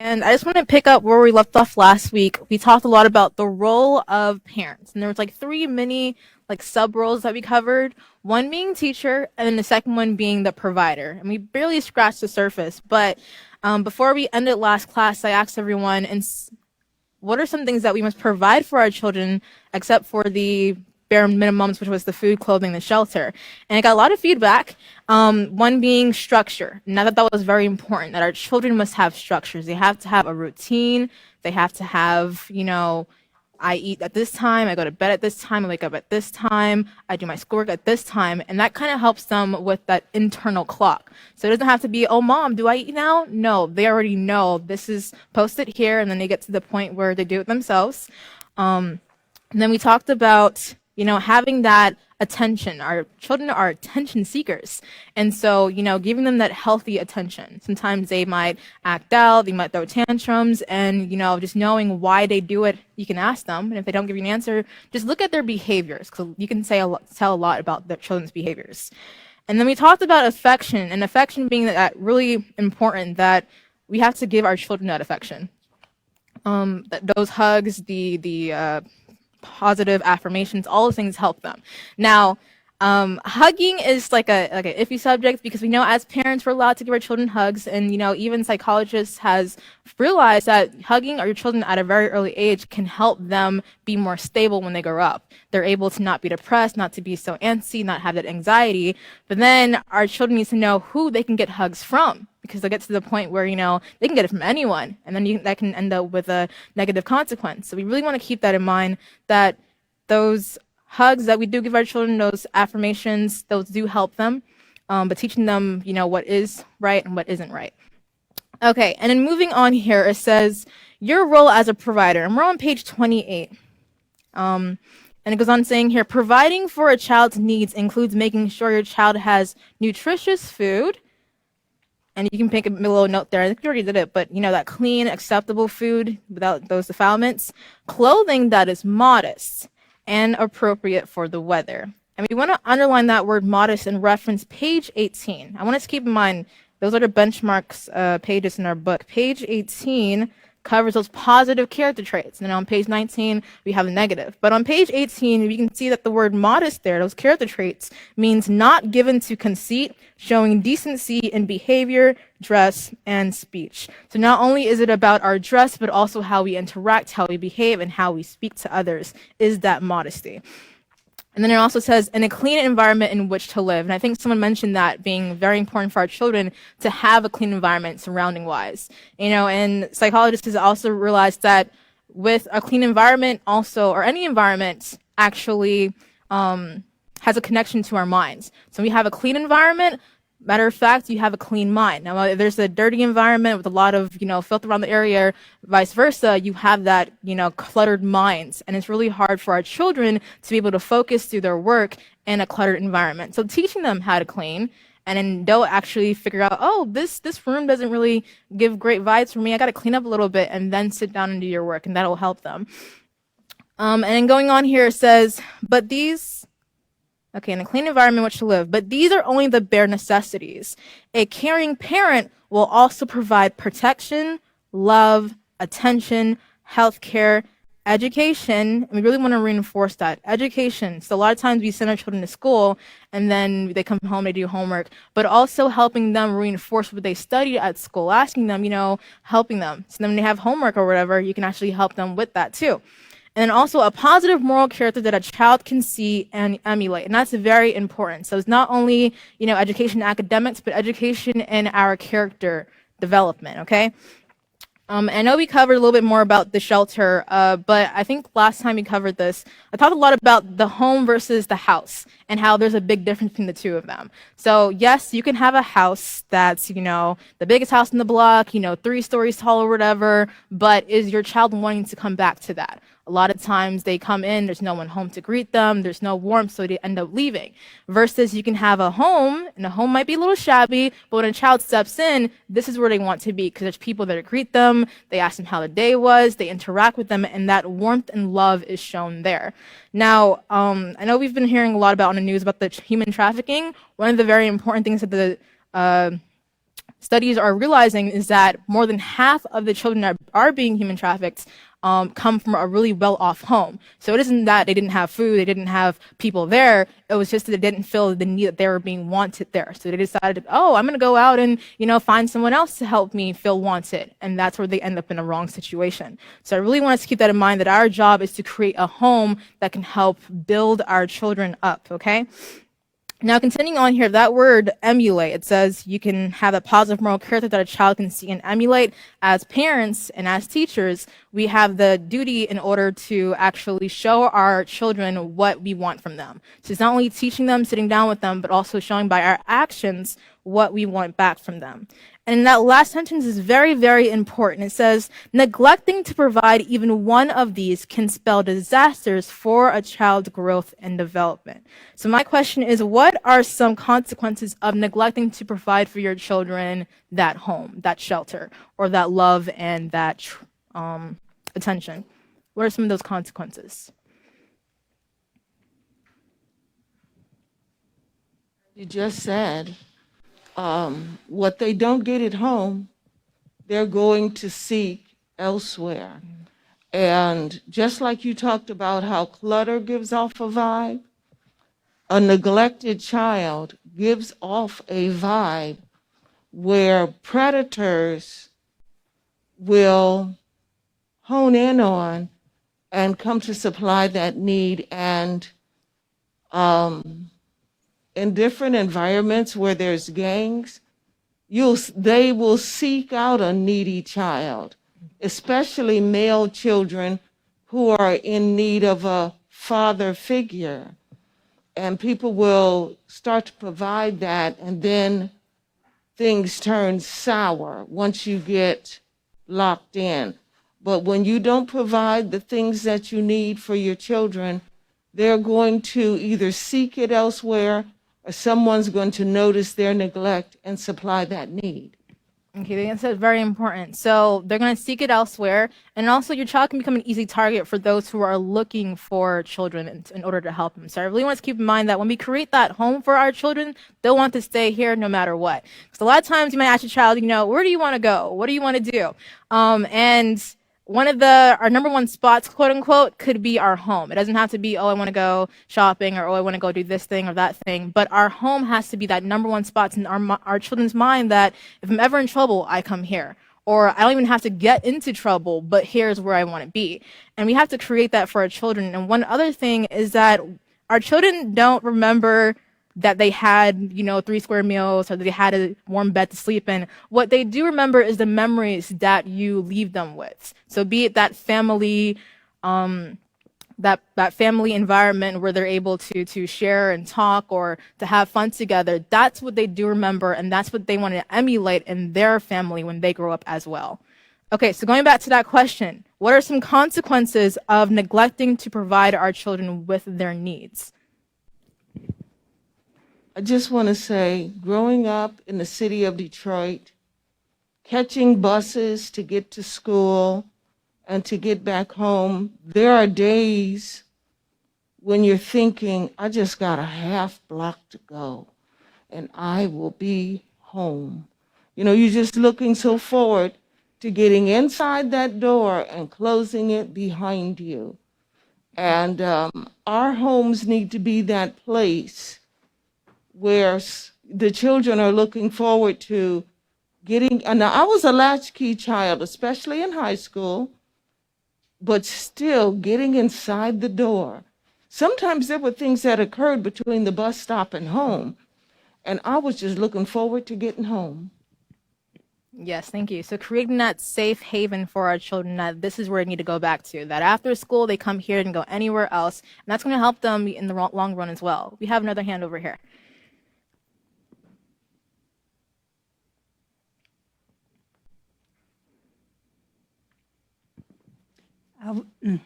And I just want to pick up where we left off last week. We talked a lot about the role of parents, and there was like three mini like sub roles that we covered. One being teacher, and then the second one being the provider. And we barely scratched the surface. But before we ended last class, I asked everyone, what are some things that we must provide for our children, except for the bare minimums, which was the food, clothing, the shelter. And I got a lot of feedback. One being structure. Now that was very important, that our children must have structures. They have to have a routine. They have to have, I eat at this time, I go to bed at this time, I wake up at this time, I do my schoolwork at this time, and that kind of helps them with that internal clock. So it doesn't have to be, oh, mom, do I eat now? No, they already know this is posted here, and then they get to the point where they do it themselves. And then we talked about having that attention. Our children are attention seekers. And so, giving them that healthy attention. Sometimes they might act out, they might throw tantrums, and, just knowing why they do it, you can ask them. And if they don't give you an answer, just look at their behaviors, because you can tell a lot about their children's behaviors. And then we talked about affection, and affection being that really important, that we have to give our children that affection. Those hugs, the positive affirmations, all those things help them. Now, hugging is like an iffy subject, because we know as parents we're allowed to give our children hugs, and even psychologists has realized that hugging our children at a very early age can help them be more stable when they grow up. They're able to not be depressed, not to be so antsy, not have that anxiety. But then our children need to know who they can get hugs from, because they'll get to the point where they can get it from anyone, and then that can end up with a negative consequence. So we really want to keep that in mind, that those hugs that we do give our children, those affirmations, those do help them, but teaching them, what is right and what isn't right. Okay, and then moving on here, it says, your role as a provider, and we're on page 28. And it goes on saying here, providing for a child's needs includes making sure your child has nutritious food, and you can make a little note there. I think you already did it, but that clean, acceptable food without those defilements, clothing that is modest and appropriate for the weather. And we want to underline that word modest and reference page 18. I want us to keep in mind, those are the benchmarks pages in our book. Page 18 covers those positive character traits. And then on page 19, we have the negative. But on page 18, we can see that the word modest there, those character traits, means not given to conceit, showing decency in behavior, dress, and speech. So not only is it about our dress, but also how we interact, how we behave, and how we speak to others is that modesty. And then it also says, in a clean environment in which to live. And I think someone mentioned that being very important for our children to have a clean environment surrounding-wise. And psychologists have also realized that with a clean environment also, or any environment, actually has a connection to our minds. So we have a clean environment. Matter of fact, you have a clean mind. Now, if there's a dirty environment with a lot of, filth around the area, vice versa, you have that, cluttered minds. And it's really hard for our children to be able to focus through their work in a cluttered environment. So teaching them how to clean, and then they'll actually figure out, oh, this room doesn't really give great vibes for me. I got to clean up a little bit, and then sit down and do your work, and that'll help them. And then going on here, it says, in a clean environment in which to live. But these are only the bare necessities. A caring parent will also provide protection, love, attention, healthcare, education. And we really want to reinforce that. Education. So a lot of times we send our children to school, and then they come home, they do homework, but also helping them reinforce what they studied at school, asking them, helping them. So then when they have homework or whatever, you can actually help them with that too. And then also a positive moral character that a child can see and emulate. And that's very important. So it's not only, education in academics, but education in our character development, okay? I know we covered a little bit more about the shelter, but I think last time we covered this, I talked a lot about the home versus the house and how there's a big difference between the two of them. So yes, you can have a house that's, the biggest house in the block, 3 stories tall or whatever, but is your child wanting to come back to that? A lot of times they come in, there's no one home to greet them, there's no warmth, so they end up leaving. Versus you can have a home, and the home might be a little shabby, but when a child steps in, this is where they want to be, because there's people that greet them, they ask them how the day was, they interact with them, and that warmth and love is shown there. Now, I know we've been hearing a lot about on the news about the human trafficking. One of the very important things that studies are realizing is that more than half of the children that are being human trafficked come from a really well-off home. So it isn't that they didn't have food, they didn't have people there. It was just that they didn't feel the need that they were being wanted there. So they decided, oh, I'm going to go out and, find someone else to help me feel wanted. And that's where they end up in a wrong situation. So I really want us to keep that in mind, that our job is to create a home that can help build our children up, okay? Now, continuing on here, that word emulate, it says you can have a positive moral character that a child can see and emulate. As parents and as teachers, we have the duty in order to actually show our children what we want from them. So it's not only teaching them, sitting down with them, but also showing by our actions what we want back from them. And that last sentence is very, very important. It says, neglecting to provide even one of these can spell disasters for a child's growth and development. So my question is, what are some consequences of neglecting to provide for your children that home, that shelter, or that love and that attention? What are some of those consequences? You just said, what they don't get at home, they're going to seek elsewhere. And just like you talked about how clutter gives off a vibe, a neglected child gives off a vibe where predators will hone in on and come to supply that need. And in different environments where there's gangs, they will seek out a needy child, especially male children who are in need of a father figure. And people will start to provide that, and then things turn sour once you get locked in. But when you don't provide the things that you need for your children, they're going to either seek it elsewhere, or someone's going to notice their neglect and supply that need. Okay, that's very important. So they're going to seek it elsewhere. And also, your child can become an easy target for those who are looking for children in order to help them. So I really want to keep in mind that when we create that home for our children, they'll want to stay here no matter what. Because a lot of times you might ask your child, where do you want to go? What do you want to do? And one of our number one spots, quote unquote, could be our home. It doesn't have to be, oh, I want to go shopping, or oh, I want to go do this thing or that thing. But our home has to be that number one spot in our children's mind, that if I'm ever in trouble, I come here. Or I don't even have to get into trouble, but here's where I want to be. And we have to create that for our children. And one other thing is that our children don't remember that they had, 3 square meals, or that they had a warm bed to sleep in. What they do remember is the memories that you leave them with. So be it that family, that family environment where they're able to share and talk or to have fun together. That's what they do remember, and that's what they want to emulate in their family when they grow up as well. Okay, so going back to that question, what are some consequences of neglecting to provide our children with their needs? I just want to say, growing up in the city of Detroit, catching buses to get to school and to get back home, there are days when you're thinking, I just got a half block to go and I will be home. You're just looking so forward to getting inside that door and closing it behind you. And our homes need to be that place where the children are looking forward to getting. And now, I was a latchkey child, especially in high school, but still getting inside the door. Sometimes there were things that occurred between the bus stop and home, and I was just looking forward to getting home. Yes, thank you. So creating that safe haven for our children, that this is where they need to go back to, that after school they come here and go anywhere else, and that's going to help them in the long run as well. We have another hand over here.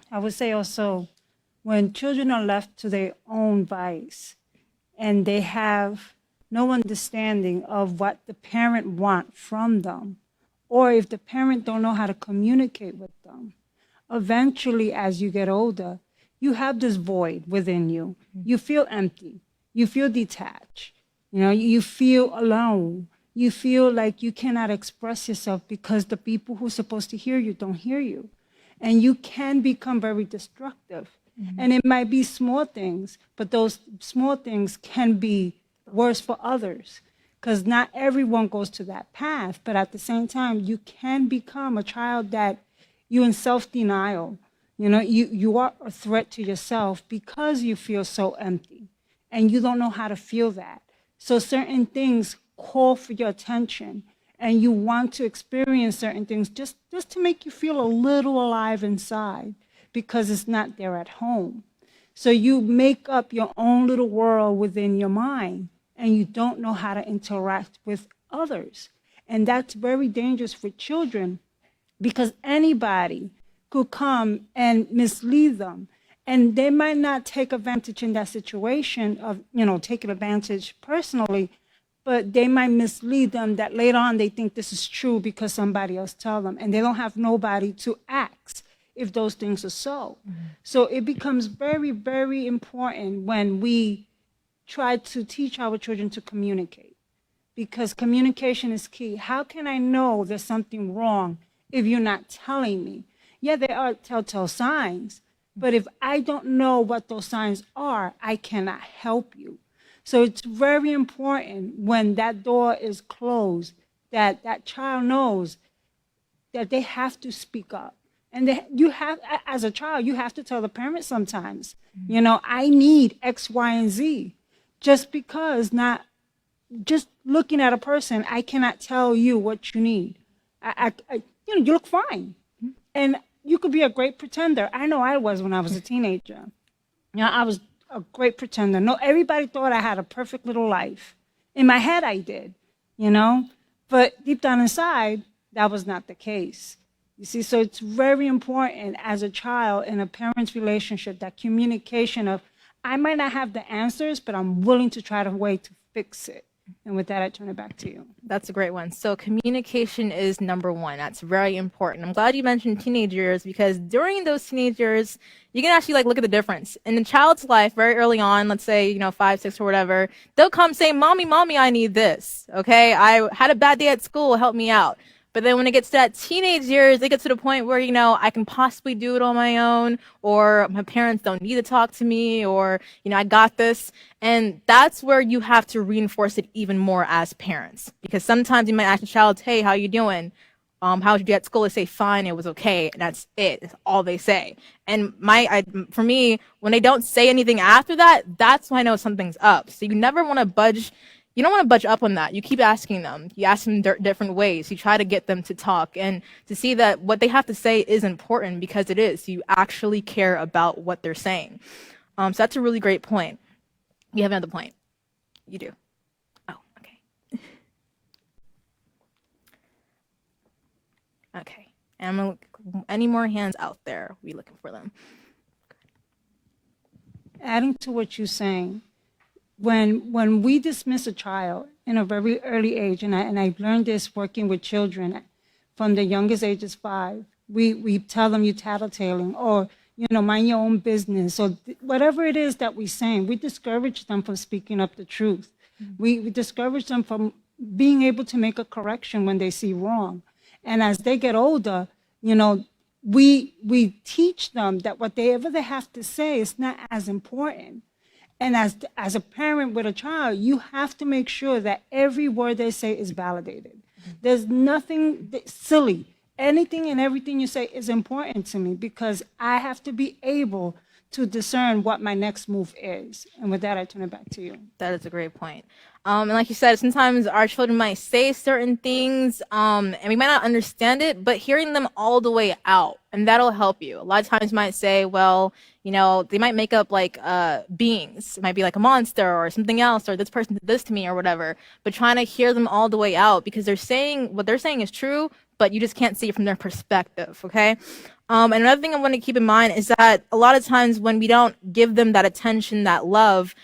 I would say also, when children are left to their own vice and they have no understanding of what the parent want from them, or if the parent don't know how to communicate with them, eventually as you get older, you have this void within you. You feel empty. You feel detached. You feel alone. You feel like you cannot express yourself because the people who are supposed to hear you don't hear you. And you can become very destructive. And it might be small things, but those small things can be worse for others because not everyone goes to that path. But at the same time, you can become a child that you in self-denial. You know, you are a threat to yourself because you feel so empty and you don't know how to feel that. So certain things call for your attention and you want to experience certain things just to make you feel a little alive inside because it's not there at home. So you make up your own little world within your mind and you don't know how to interact with others. And that's very dangerous for children because anybody could come and mislead them. And they might not take advantage in that situation of, taking advantage personally, but they might mislead them that later on they think this is true because somebody else tell them, and they don't have nobody to ask if those things are so. So it becomes very, very important when we try to teach our children to communicate, because communication is key. How can I know there's something wrong if you're not telling me? Yeah, there are telltale signs, but if I don't know what those signs are, I cannot help you. So it's very important when that door is closed that that child knows that they have to speak up. And you have, as a child, you have to tell the parents sometimes, I need X, Y, and Z. Just because not just looking at a person, I cannot tell you what you need. You look fine. And you could be a great pretender. I know I was when I was a teenager. I was a great pretender. No, everybody thought I had a perfect little life. In my head, I did, But deep down inside, that was not the case. You see, so it's very important as a child in a parent's relationship, that communication of, I might not have the answers, but I'm willing to try to way to fix it. And with that, I turn it back to you. That's a great one. So communication is number one. That's very important. I'm glad you mentioned teenage years, because during those teenage years, you can actually look at the difference. In the child's life, very early on, let's say, 5, 6 or whatever, they'll come say, mommy, I need this. Okay. I had a bad day at school. Help me out. But then when it gets to that teenage years, they get to the point where, I can possibly do it on my own, or my parents don't need to talk to me, or, I got this. And that's where you have to reinforce it even more as parents. Because sometimes you might ask a child, hey, how you doing? How did you do at school? They say, fine, it was okay. And that's it. That's all they say. And for me, when they don't say anything after that, that's when I know something's up. So you never want to budge. You don't want to budge up on that. You keep asking them. You ask them different ways. You try to get them to talk and to see that what they have to say is important, because it is. You actually care about what they're saying. So that's a really great point. You have another point. You do. Oh, okay. Okay. And I'm gonna look, any more hands out there? We looking for them. Adding to what you're saying, when we dismiss a child in a very early age, and I've learned this working with children from the youngest age is 5, we tell them you're tattletaling, or mind your own business, or whatever it is that we're saying. We discourage them from speaking up the truth. We discourage them from being able to make a correction when they see wrong. And as they get older, we teach them that whatever they have to say is not as important. And as a parent with a child, you have to make sure that every word they say is validated. There's nothing silly. Anything and everything you say is important to me, because I have to be able to discern what my next move is. And with that, I turn it back to you. That is a great point. And like you said, sometimes our children might say certain things, and we might not understand it, but hearing them all the way out, and that'll help you. A lot of times you might say, well, they might make up beings. It might be like a monster or something else, or this person did this to me or whatever, but trying to hear them all the way out, because what they're saying is true, but you just can't see it from their perspective, okay? And another thing I want to keep in mind is that a lot of times when we don't give them that attention, that love,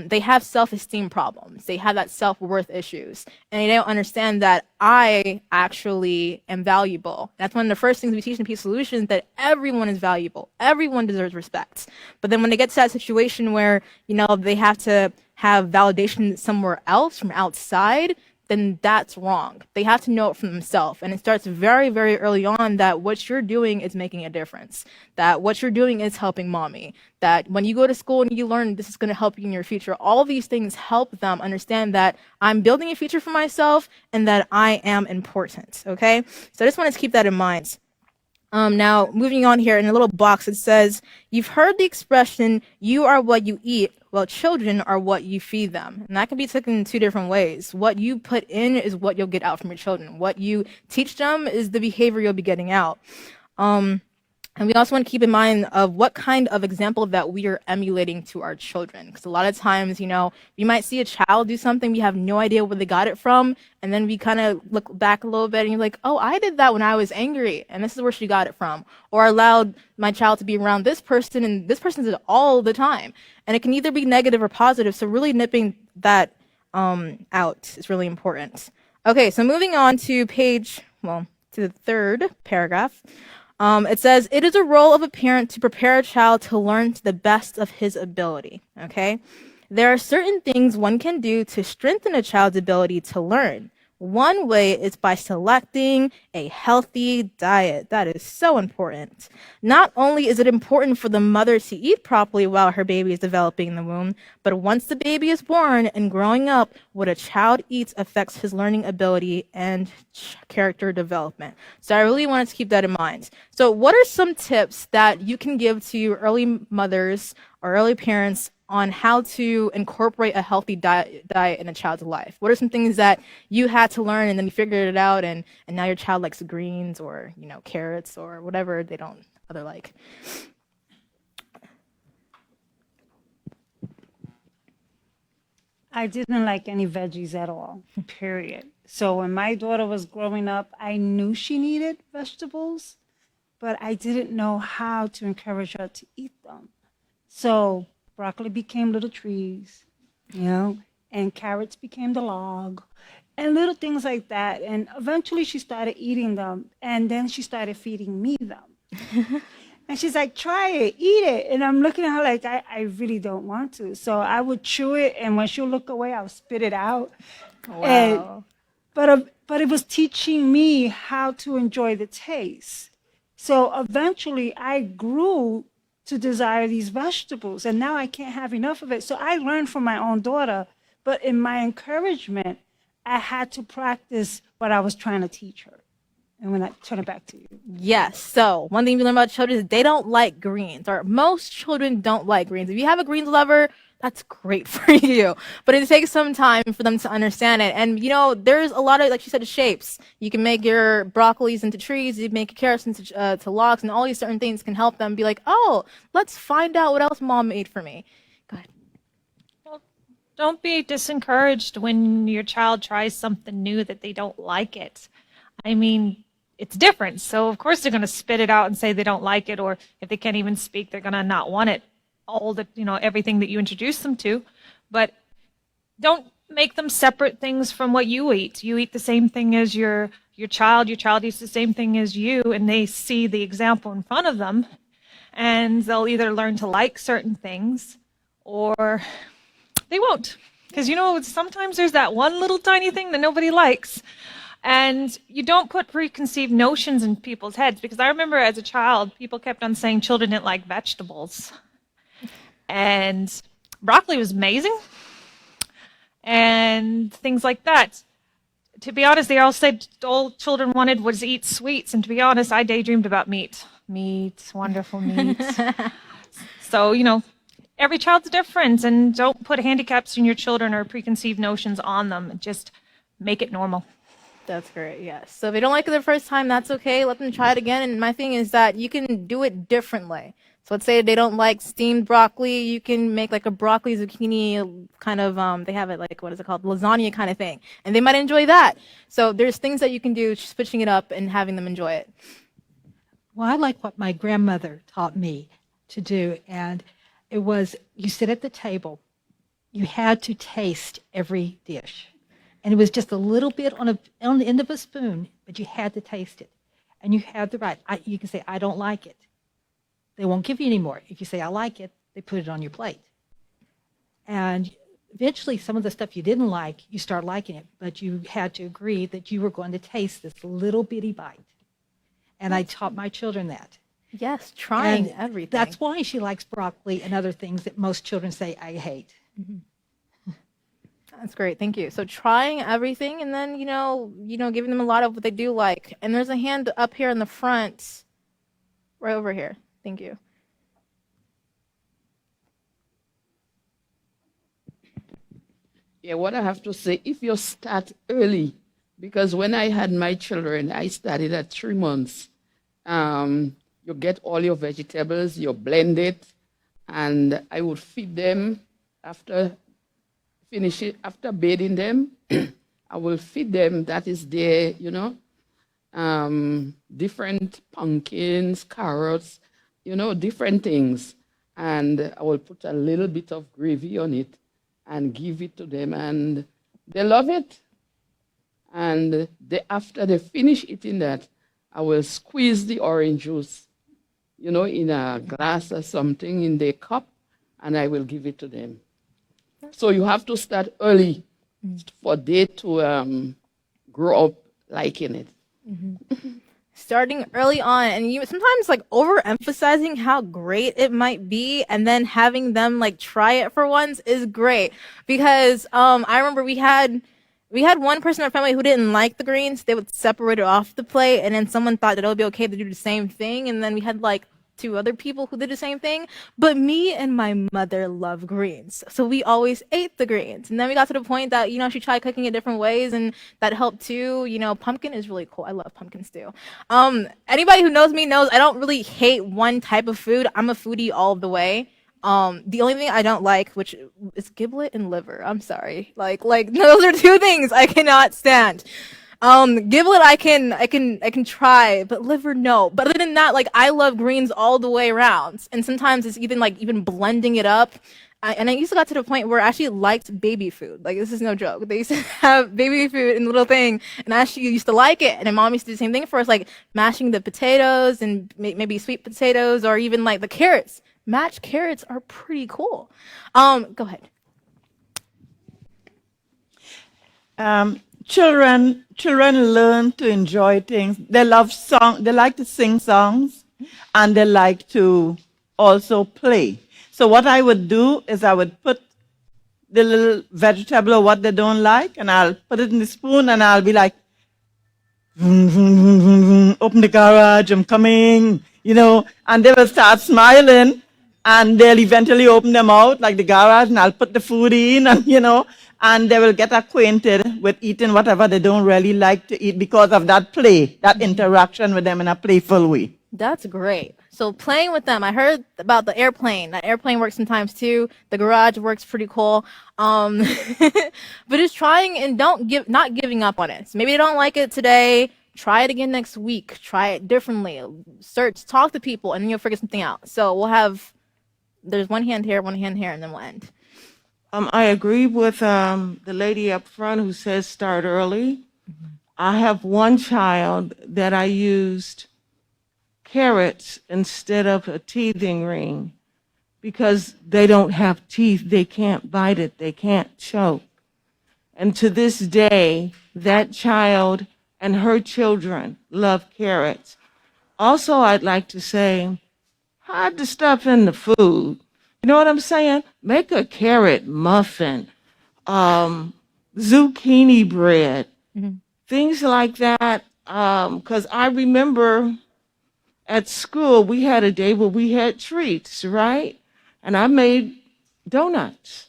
they have self-esteem problems. They have that self-worth issues, and they don't understand that I actually am valuable. That's one of the first things we teach in Peace Solutions, that everyone is valuable. Everyone deserves respect. But then when they get to that situation where, they have to have validation somewhere else from outside, then that's wrong. They have to know it for themselves. And it starts very, very early on that what you're doing is making a difference, that what you're doing is helping mommy, that when you go to school and you learn this is going to help you in your future, all these things help them understand that I'm building a future for myself and that I am important. Okay. So I just wanted to keep that in mind. Now, moving on here in a little box, it says, you've heard the expression, you are what you eat. Well, children are what you feed them. And that can be taken in two different ways. What you put in is what you'll get out from your children. What you teach them is the behavior you'll be getting out. And we also want to keep in mind of what kind of example that we are emulating to our children. Because a lot of times, you know, we might see a child do something, we have no idea where they got it from. And then we kind of look back a little bit and you're like, oh, I did that when I was angry. And this is where she got it from. Or allowed my child to be around this person and this person does it all the time. And it can either be negative or positive. So really nipping that out is really important. Okay, so moving on to to the third paragraph. It says, it is a role of a parent to prepare a child to learn to the best of his ability. Okay. There are certain things one can do to strengthen a child's ability to learn. One way is by selecting a healthy diet. That is so important. Not only is it important for the mother to eat properly while her baby is developing in the womb, but once the baby is born and growing up, what a child eats affects his learning ability and character development. So I really wanted to keep that in mind. So what are some tips that you can give to early mothers or early parents on how to incorporate a healthy diet in a child's life? What are some things that you had to learn and then you figured it out and now your child likes greens or, you know, carrots or whatever they don't other like? I didn't like any veggies at all, period. So when my daughter was growing up, I knew she needed vegetables, but I didn't know how to encourage her to eat them. So broccoli became little trees, you know, and carrots became the log, and little things like that. And eventually she started eating them, and then she started feeding me them. And she's like, try it, eat it. And I'm looking at her like, I really don't want to. So I would chew it, and when she'll look away, I'll spit it out. Wow. But it was teaching me how to enjoy the taste. So eventually I grew to desire these vegetables, and now I can't have enough of it. So I learned from my own daughter, but in my encouragement, I had to practice what I was trying to teach her. And when I turn it back to you. Yes. So one thing we learn about children is they don't like greens, or most children don't like greens. If you have a greens lover, that's great for you. But it takes some time for them to understand it. And, you know, there's a lot of, like you said, shapes. You can make your broccolis into trees. You can make your carrots into to logs, and all these certain things can help them be like, oh, let's find out what else mom made for me. Go ahead. Well, don't be discouraged when your child tries something new that they don't like it. I mean, it's different. So, of course, they're going to spit it out and say they don't like it, or if they can't even speak, they're going to not want it. All the, you know, everything that you introduce them to, but don't make them separate things from what you eat. You eat the same thing as your child eats the same thing as you, and they see the example in front of them, and they'll either learn to like certain things or they won't. Because, you know, sometimes there's that one little tiny thing that nobody likes. And you don't put preconceived notions in people's heads, because I remember as a child, people kept on saying children didn't like vegetables. And broccoli was amazing, and things like that. To be honest, they all said all children wanted was to eat sweets, and to be honest, I daydreamed about meat. Meat, wonderful meat. So, you know, every child's different, and don't put handicaps in your children or preconceived notions on them. Just make it normal. That's great, yes. So if they don't like it the first time, that's okay. Let them try it again. And my thing is that you can do it differently. So let's say they don't like steamed broccoli. You can make like a broccoli zucchini kind of, they have it like, what is it called? Lasagna kind of thing. And they might enjoy that. So there's things that you can do, switching it up and having them enjoy it. Well, I like what my grandmother taught me to do. And it was, you sit at the table, you had to taste every dish. And it was just a little bit on the end of a spoon, but you had to taste it. And you had the right. You can say, I don't like it. They won't give you any more. If you say, I like it, they put it on your plate. And eventually some of the stuff you didn't like, you start liking it, but you had to agree that you were going to taste this little bitty bite. And I taught my children that. Yes, trying And everything. that's why she likes broccoli and other things that most children say I hate. That's great. Thank you. So trying everything and then, giving them a lot of what they do like. And there's a hand up here in the front, right over here. Thank you. Yeah, what I have to say, if you start early, because when I had my children, I started at 3 months. You get all your vegetables, you blend it, and I would feed them after after bathing them. I will feed them. That is their, different pumpkins, carrots, different things. And I will put a little bit of gravy on it and give it to them, and they love it. And after they finish eating that, I will squeeze the orange juice, in a glass or something in their cup, and I will give it to them. So you have to start early for they to grow up liking it. Starting early on, and you sometimes like overemphasizing how great it might be and then having them like try it for once is great, because I remember we had one person in our family who didn't like the greens. They would separate it off the plate, and then someone thought that it would be okay to do the same thing, and then we had like two other people who did the same thing. But me and my mother love greens, so we always ate the greens. And then we got to the point that she tried cooking it different ways, and that helped too. Pumpkin is really cool. I love pumpkin stew. Anybody who knows me knows I don't really hate one type of food. I'm a foodie all the way. The only thing I don't like, which is giblet and liver. I'm sorry. Like those are two things I cannot stand. Giblet I can try, but liver no. But other than that, like I love greens all the way around. And sometimes it's even blending it up. And I used to got to the point where I actually liked baby food. Like, this is no joke. They used to have baby food in a little thing, and I actually used to like it. And my mom used to do the same thing for us, like mashing the potatoes and maybe sweet potatoes, or even like the carrots. Mashed carrots are pretty cool. Go ahead. Children learn to enjoy things. They love song. They like to sing songs, and they like to also play. So what I would do is I would put the little vegetable or what they don't like, and I'll put it in the spoon, and I'll be like, vroom, vroom, vroom, vroom, vroom, open the garage, I'm coming, and they will start smiling, and they'll eventually open them out like the garage, and I'll put the food in, and and they will get acquainted with eating whatever they don't really like to eat because of that play, that interaction with them in a playful way. That's great. So playing with them, I heard about the airplane. That airplane works sometimes too. The garage works pretty cool. But just trying and not giving up on it. So maybe they don't like it today. Try it again next week. Try it differently. Search, talk to people, and then you'll figure something out. So there's one hand here, and then we'll end. I agree with the lady up front who says start early. I have one child that I used carrots instead of a teething ring because they don't have teeth. They can't bite it. They can't choke. And to this day, that child and her children love carrots. Also, I'd like to say, hide the stuff in the food. You know what I'm saying? Make a carrot muffin, zucchini bread, things like that. Because I remember at school, we had a day where we had treats, right? And I made donuts.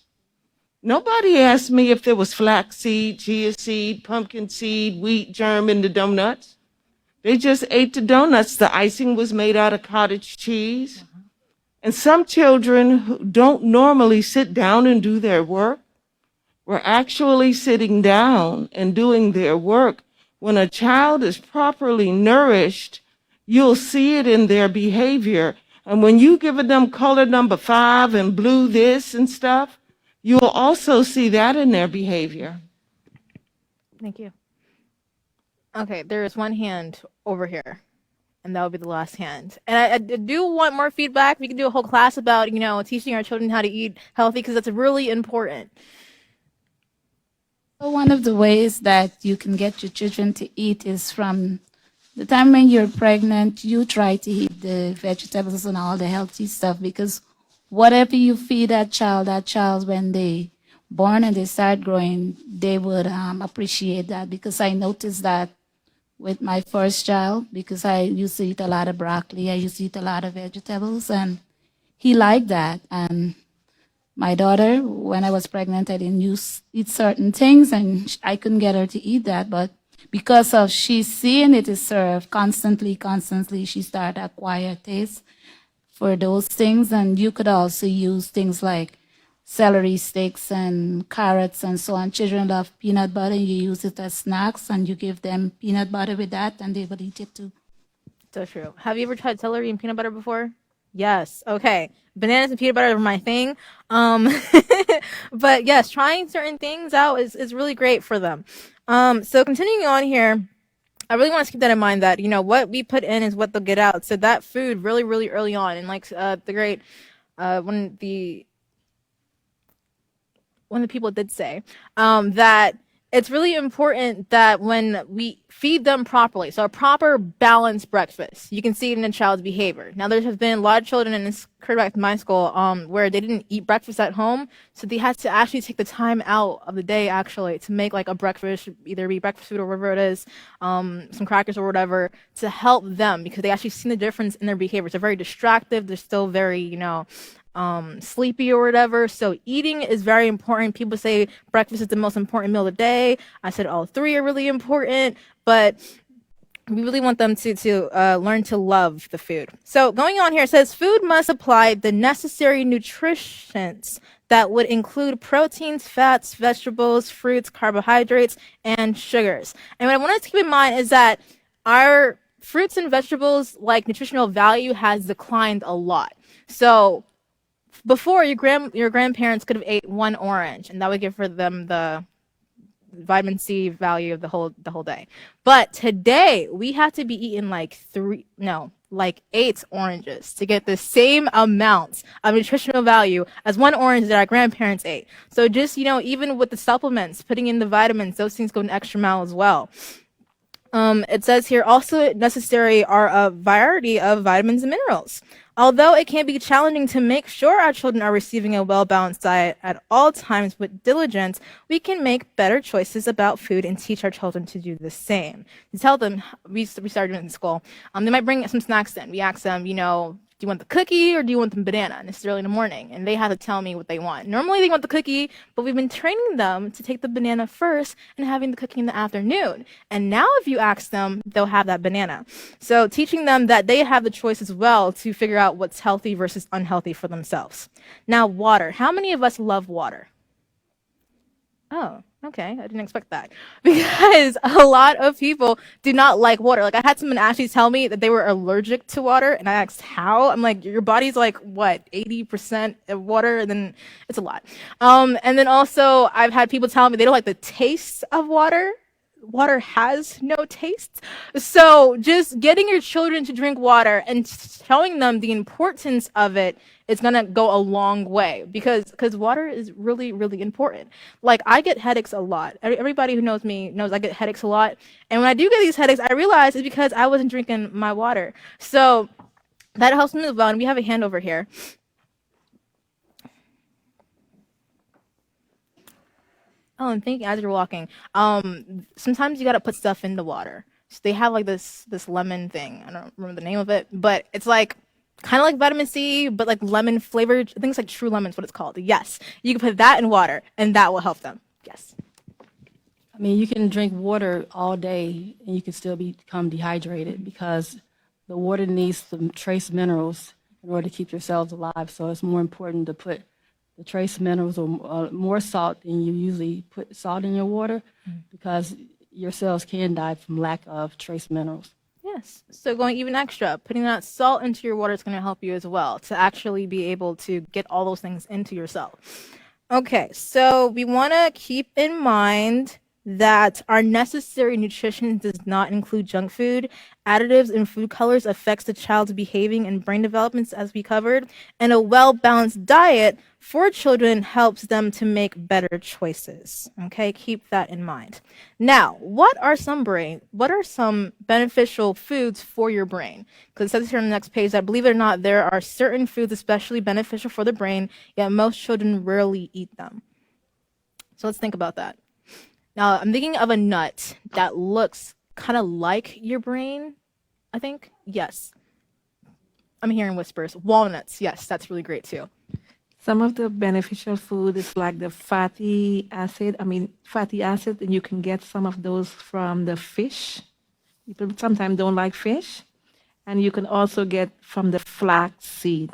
Nobody asked me if there was flaxseed, chia seed, pumpkin seed, wheat germ in the donuts. They just ate the donuts. The icing was made out of cottage cheese. And some children who don't normally sit down and do their work were actually sitting down and doing their work. When a child is properly nourished, you'll see it in their behavior. And when you give them color number 5 and blue this and stuff, you'll also see that in their behavior. Thank you. Okay, there is one hand over here, and that will be the last hand. And I do want more feedback. We can do a whole class about, teaching our children how to eat healthy, because that's really important. One of the ways that you can get your children to eat is from the time when you're pregnant, you try to eat the vegetables and all the healthy stuff, because whatever you feed that child when they born and they start growing, they would appreciate that. Because I noticed that with my first child, because I used to eat a lot of broccoli, I used to eat a lot of vegetables, and he liked that. And my daughter, when I was pregnant, I didn't eat certain things, and I couldn't get her to eat that. But because of she's seeing it is served constantly, she started to acquire taste for those things. And you could also use things like celery sticks and carrots and so on. Children love peanut butter. You use it as snacks, and you give them peanut butter with that, and they will eat it too. So true. Have you ever tried celery and peanut butter before? Yes. Okay. Bananas and peanut butter are my thing. But yes, trying certain things out is really great for them. So continuing on here, I really want to keep that in mind that, what we put in is what they'll get out. So that food really, really early on, and like the great, one of the people did say, that it's really important that when we feed them properly, so a proper balanced breakfast, you can see it in a child's behavior. Now, there have been a lot of children, and this occurred back in my school, where they didn't eat breakfast at home, so they had to actually take the time out of the day actually to make like a breakfast, either be breakfast food or whatever it is, some crackers or whatever, to help them, because they actually seen the difference in their behaviors. They're very distracted. They're still very, sleepy or whatever. So eating is very important. People say breakfast is the most important meal of the day. I said all three are really important, but we really want them to learn to love the food. So going on here, it says food must supply the necessary nutrients that would include proteins, fats, vegetables, fruits, carbohydrates, and sugars. And what I want to keep in mind is that our fruits and vegetables, like nutritional value, has declined a lot. So before, your grandparents could have ate one orange, and that would give for them the vitamin C value of the whole day. But today we have to be eating like 8 oranges to get the same amount of nutritional value as one orange that our grandparents ate. So just, even with the supplements, putting in the vitamins, those things go an extra mile as well. It says here also necessary are a variety of vitamins and minerals. Although it can be challenging to make sure our children are receiving a well-balanced diet at all times with diligence, we can make better choices about food and teach our children to do the same. To tell them, we started doing it in school, they might bring some snacks in. We ask them, do you want the cookie or do you want the banana? And it's early in the morning, and they have to tell me what they want. Normally they want the cookie, but we've been training them to take the banana first and having the cookie in the afternoon. And now if you ask them, they'll have that banana. So teaching them that they have the choice as well to figure out what's healthy versus unhealthy for themselves. Now, water. How many of us love water? Oh, okay. I didn't expect that, because a lot of people do not like water. Like, I had someone actually tell me that they were allergic to water, and I asked how. I'm like, your body's like, what, 80% of water? And then it's a lot. And then also I've had people tell me they don't like the taste of water. Water has no taste. So just getting your children to drink water and showing them the importance of it is going to go a long way, because water is really, really important. Like, I get headaches a lot. Everybody who knows me knows I get headaches a lot. And when I do get these headaches, I realize it's because I wasn't drinking my water. So that helps me move on. We have a hand over here. Oh, and thank you, as you're walking. Sometimes you gotta put stuff in the water. So they have like this lemon thing. I don't remember the name of it, but it's like kind of like vitamin C, but like lemon flavored. I think it's like True Lemon's what it's called. Yes, you can put that in water, and that will help them. Yes. I mean, you can drink water all day, and you can still become dehydrated, because the water needs some trace minerals in order to keep your cells alive. So it's more important to put the trace minerals or more salt than you usually put salt in your water, because your cells can die from lack of trace minerals. Yes. So going even extra, putting that salt into your water is going to help you as well to actually be able to get all those things into your cell. Okay, so we want to keep in mind that our necessary nutrition does not include junk food. Additives and food colors affects the child's behaving and brain developments, as we covered. And a well-balanced diet for children helps them to make better choices. Okay, keep that in mind. Now, what are some beneficial foods for your brain? Because it says here on the next page that, believe it or not, there are certain foods especially beneficial for the brain, yet most children rarely eat them. So let's think about that. Now, I'm thinking of a nut that looks kind of like your brain, I think. Yes. I'm hearing whispers. Walnuts. Yes, that's really great too. Some of the beneficial food is like the fatty acid. And you can get some of those from the fish. People sometimes don't like fish. And you can also get from the flax seed.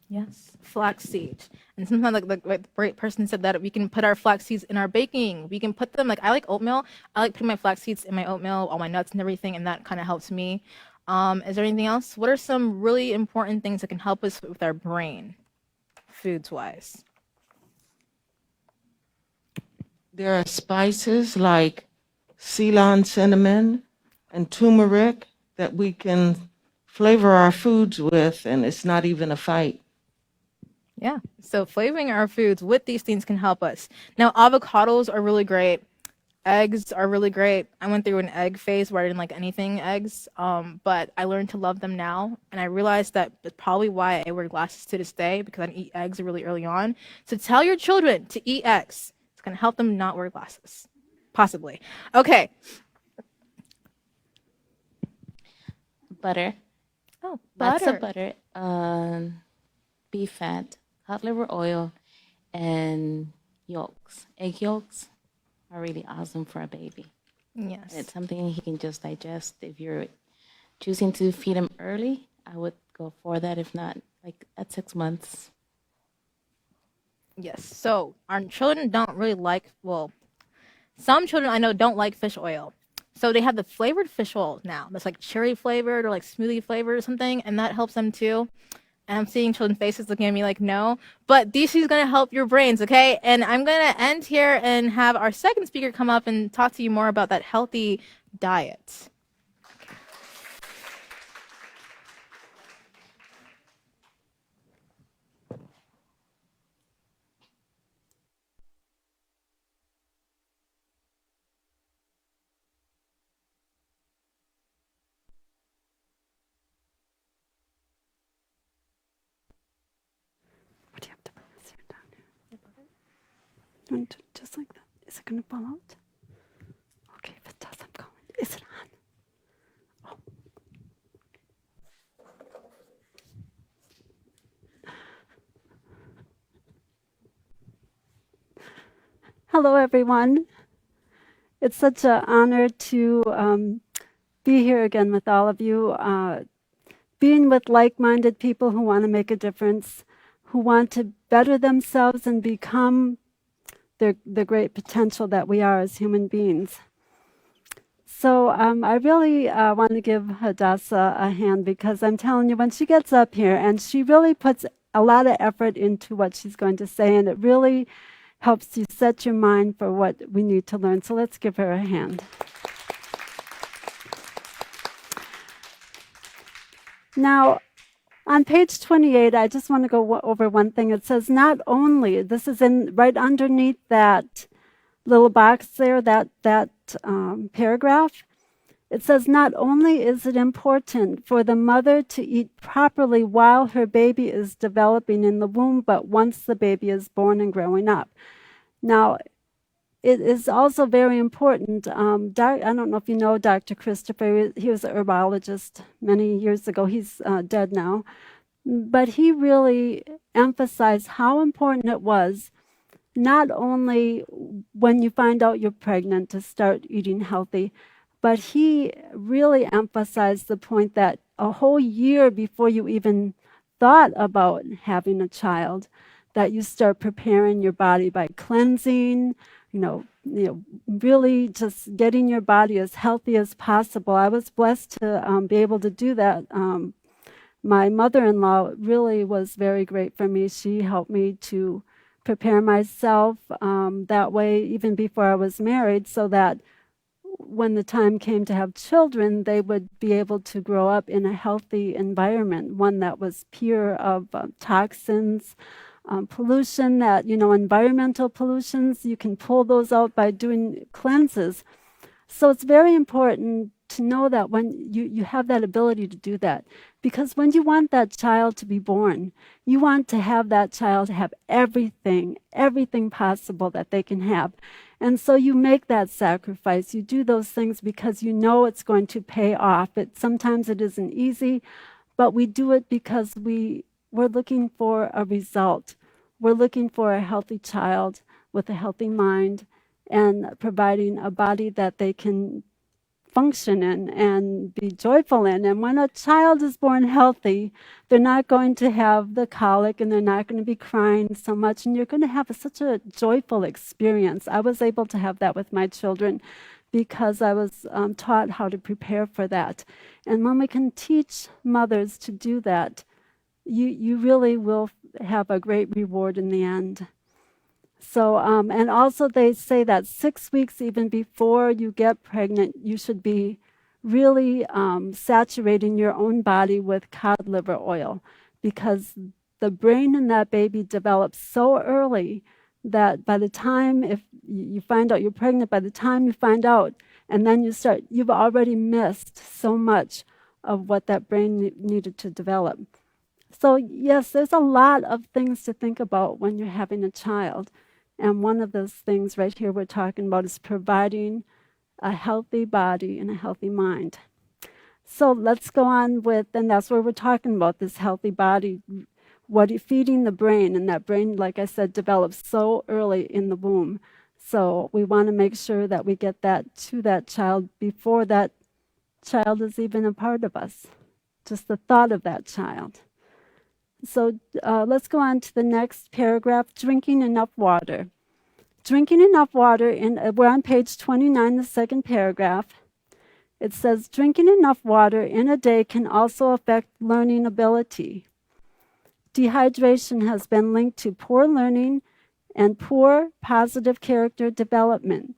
Yes, flax seeds. And sometimes, like the great person said, that we can put our flax seeds in our baking. We can put them, like, I like oatmeal. I like putting my flax seeds in my oatmeal, all my nuts and everything, and that kind of helps me. Is there anything else? What are some really important things that can help us with our brain, foods-wise? There are spices like Ceylon cinnamon and turmeric that we can flavor our foods with, and it's not even a fight. Yeah, so flavoring our foods with these things can help us. Now, avocados are really great. Eggs are really great. I went through an egg phase where I didn't like anything eggs, but I learned to love them now. And I realized that that's probably why I wear glasses to this day, because I eat eggs really early on. So tell your children to eat eggs. It's going to help them not wear glasses. Possibly. Okay. Butter. Oh, Lots butter. of butter. Beef fat, cod liver oil, and yolks. Egg yolks are really awesome for a baby. Yes. And it's something he can just digest. If you're choosing to feed him early, I would go for that. If not, like at 6 months. Yes. So our children don't really like, well, some children I know don't like fish oil. So they have the flavored fish oil now. That's like cherry flavored or like smoothie flavored or something, and that helps them too. And I'm seeing children's faces looking at me like, no. But this is going to help your brains, okay? And I'm going to end here and have our second speaker come up and talk to you more about that healthy diet. What do you have to put this here down here? And just like that. Is it going to fall out? Okay, if it does, I'm going. Is it on? Oh. Hello, everyone. It's such an honor to be here again with all of you. Being with like-minded people who want to make a difference, who want to better themselves and become the great potential that we are as human beings. So I really want to give Hadassah a hand, because I'm telling you, when she gets up here and she really puts a lot of effort into what she's going to say, and it really helps you set your mind for what we need to learn. So let's give her a hand. Now, on page 28, I just want to go over one thing. It says not only, this is in right underneath that little box there, that paragraph. It says not only is it important for the mother to eat properly while her baby is developing in the womb, but once the baby is born and growing up. Now, it is also very important. I don't know if you know Dr. Christopher. He was a herbologist many years ago. He's dead now. But he really emphasized how important it was, not only when you find out you're pregnant, to start eating healthy, but he really emphasized the point that a whole year before you even thought about having a child, that you start preparing your body by cleansing, really just getting your body as healthy as possible. I was blessed to be able to do that. My mother-in-law really was very great for me. She helped me to prepare myself that way even before I was married, so that when the time came to have children, they would be able to grow up in a healthy environment, one that was pure of toxins, pollution, that, environmental pollutions, you can pull those out by doing cleanses. So it's very important to know that when you have that ability to do that, because when you want that child to be born, you want to have that child have everything possible that they can have. And so you make that sacrifice. You do those things because you know it's going to pay off. Sometimes it isn't easy, but we do it because we're looking for a result. We're looking for a healthy child with a healthy mind, and providing a body that they can function in and be joyful in. And when a child is born healthy, they're not going to have the colic, and they're not going to be crying so much, and you're going to have such a joyful experience. I was able to have that with my children because I was taught how to prepare for that. And when we can teach mothers to do that, you really will have a great reward in the end. So, and also they say that 6 weeks even before you get pregnant, you should be really saturating your own body with cod liver oil, because the brain in that baby develops so early that by the time, if you find out you're pregnant, by the time you find out, and then you've already missed so much of what that brain needed to develop. So yes, there's a lot of things to think about when you're having a child. And one of those things right here we're talking about is providing a healthy body and a healthy mind. So let's go on with, and that's where we're talking about this healthy body, what you're feeding the brain. And that brain, like I said, develops so early in the womb. So we want to make sure that we get that to that child before that child is even a part of us, just the thought of that child. So let's go on to the next paragraph, drinking enough water. Drinking enough water, we're on page 29, the second paragraph. It says, drinking enough water in a day can also affect learning ability. Dehydration has been linked to poor learning and poor positive character development.